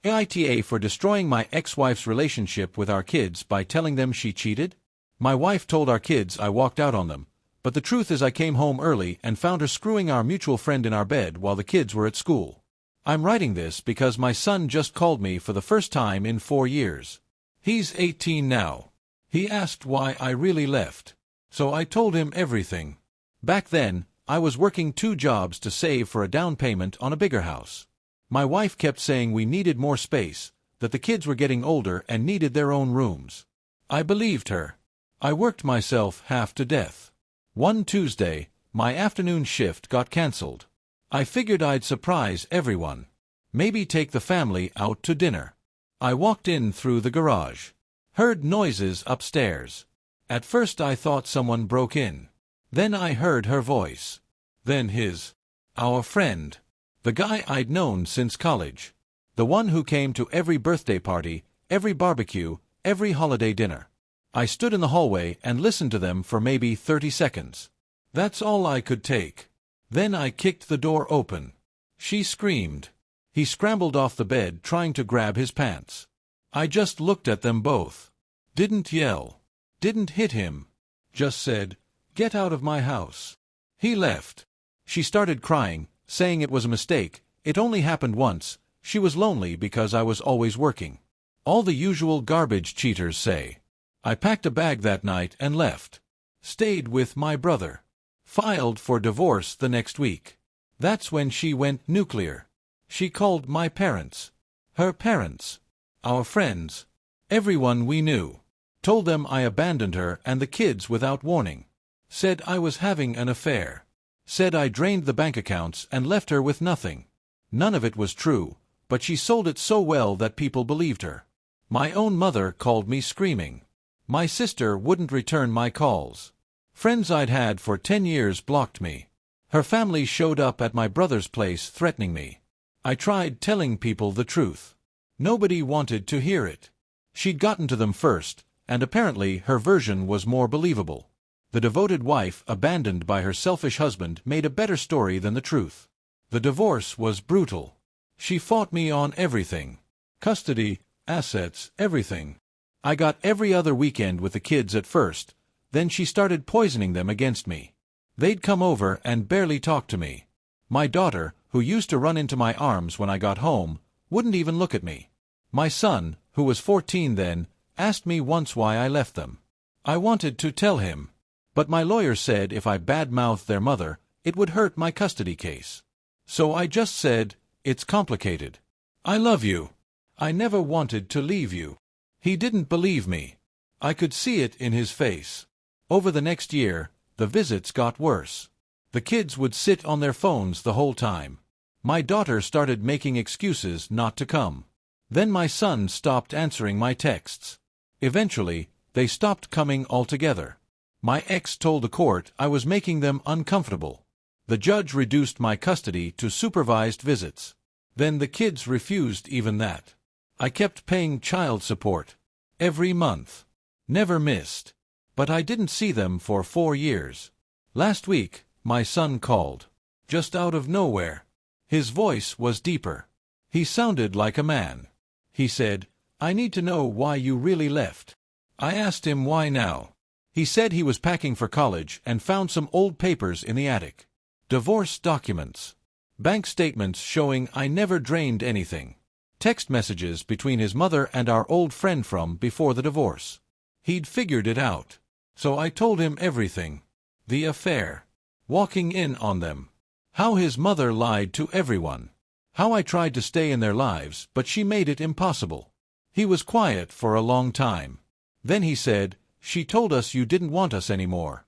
AITA for destroying my ex-wife's relationship with our kids by telling them she cheated? My wife told our kids I walked out on them, but the truth is I came home early and found her screwing our mutual friend in our bed while the kids were at school. I'm writing this because my son just called me for the first time in 4 years. He's 18 now. He asked why I really left. So I told him everything. Back then, I was working 2 jobs to save for a down payment on a bigger house. My wife kept saying we needed more space, that the kids were getting older and needed their own rooms. I believed her. I worked myself half to death. One Tuesday, my afternoon shift got cancelled. I figured I'd surprise everyone. Maybe take the family out to dinner. I walked in through the garage. Heard noises upstairs. At first I thought someone broke in. Then I heard her voice. Then his. Our friend. The guy I'd known since college. The one who came to every birthday party, every barbecue, every holiday dinner. I stood in the hallway and listened to them for maybe 30 seconds. That's all I could take. Then I kicked the door open. She screamed. He scrambled off the bed trying to grab his pants. I just looked at them both. Didn't yell. Didn't hit him. Just said, "Get out of my house." He left. She started crying, saying it was a mistake, it only happened once, she was lonely because I was always working. All the usual garbage cheaters say. I packed a bag that night and left. Stayed with my brother. Filed for divorce the next week. That's when she went nuclear. She called my parents. Her parents. Our friends. Everyone we knew. Told them I abandoned her and the kids without warning. Said I was having an affair. Said I drained the bank accounts and left her with nothing. None of it was true, but she sold it so well that people believed her. My own mother called me screaming. My sister wouldn't return my calls. Friends I'd had for 10 years blocked me. Her family showed up at my brother's place threatening me. I tried telling people the truth. Nobody wanted to hear it. She'd gotten to them first, and apparently her version was more believable. The devoted wife abandoned by her selfish husband made a better story than the truth. The divorce was brutal. She fought me on everything. Custody, assets, everything. I got every other weekend with the kids at first, then she started poisoning them against me. They'd come over and barely talk to me. My daughter, who used to run into my arms when I got home, wouldn't even look at me. My son, who was 14 then, asked me once why I left them. I wanted to tell him. But my lawyer said if I badmouthed their mother, it would hurt my custody case. So I just said, "It's complicated. I love you. I never wanted to leave you." He didn't believe me. I could see it in his face. Over the next year, the visits got worse. The kids would sit on their phones the whole time. My daughter started making excuses not to come. Then my son stopped answering my texts. Eventually, they stopped coming altogether. My ex told the court I was making them uncomfortable. The judge reduced my custody to supervised visits. Then the kids refused even that. I kept paying child support. Every month. Never missed. But I didn't see them for 4 years. Last week, my son called. Just out of nowhere. His voice was deeper. He sounded like a man. He said, "I need to know why you really left." I asked him why now. He said he was packing for college and found some old papers in the attic. Divorce documents. Bank statements showing I never drained anything. Text messages between his mother and our old friend from before the divorce. He'd figured it out. So I told him everything. The affair. Walking in on them. How his mother lied to everyone. How I tried to stay in their lives, but she made it impossible. He was quiet for a long time. Then he said, "She told us you didn't want us anymore."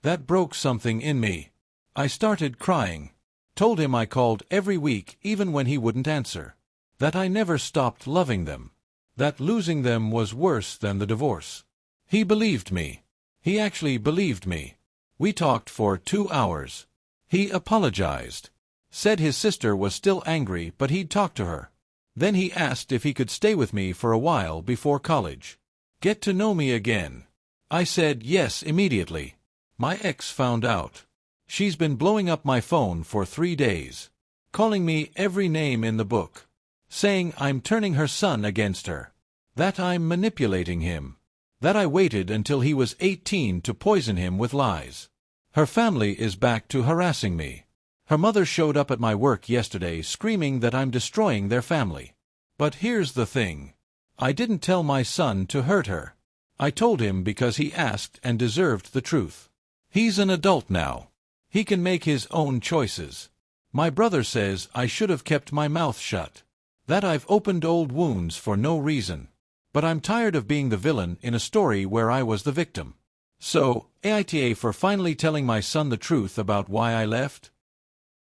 That broke something in me. I started crying. Told him I called every week even when he wouldn't answer. That I never stopped loving them. That losing them was worse than the divorce. He believed me. He actually believed me. We talked for 2 hours. He apologized. Said his sister was still angry but he'd talk to her. Then he asked if he could stay with me for a while before college. Get to know me again. I said yes immediately. My ex found out. She's been blowing up my phone for 3 days. Calling me every name in the book. saying I'm turning her son against her, that I'm manipulating him, that I waited until he was 18 to poison him with lies. Her family is back to harassing me. Her mother showed up at my work yesterday screaming that I'm destroying their family. But here's the thing. I didn't tell my son to hurt her. I told him because he asked and deserved the truth. He's an adult now. He can make his own choices. My brother says I should have kept my mouth shut, that I've opened old wounds for no reason. But I'm tired of being the villain in a story where I was the victim. So, AITA for finally telling my son the truth about why I left.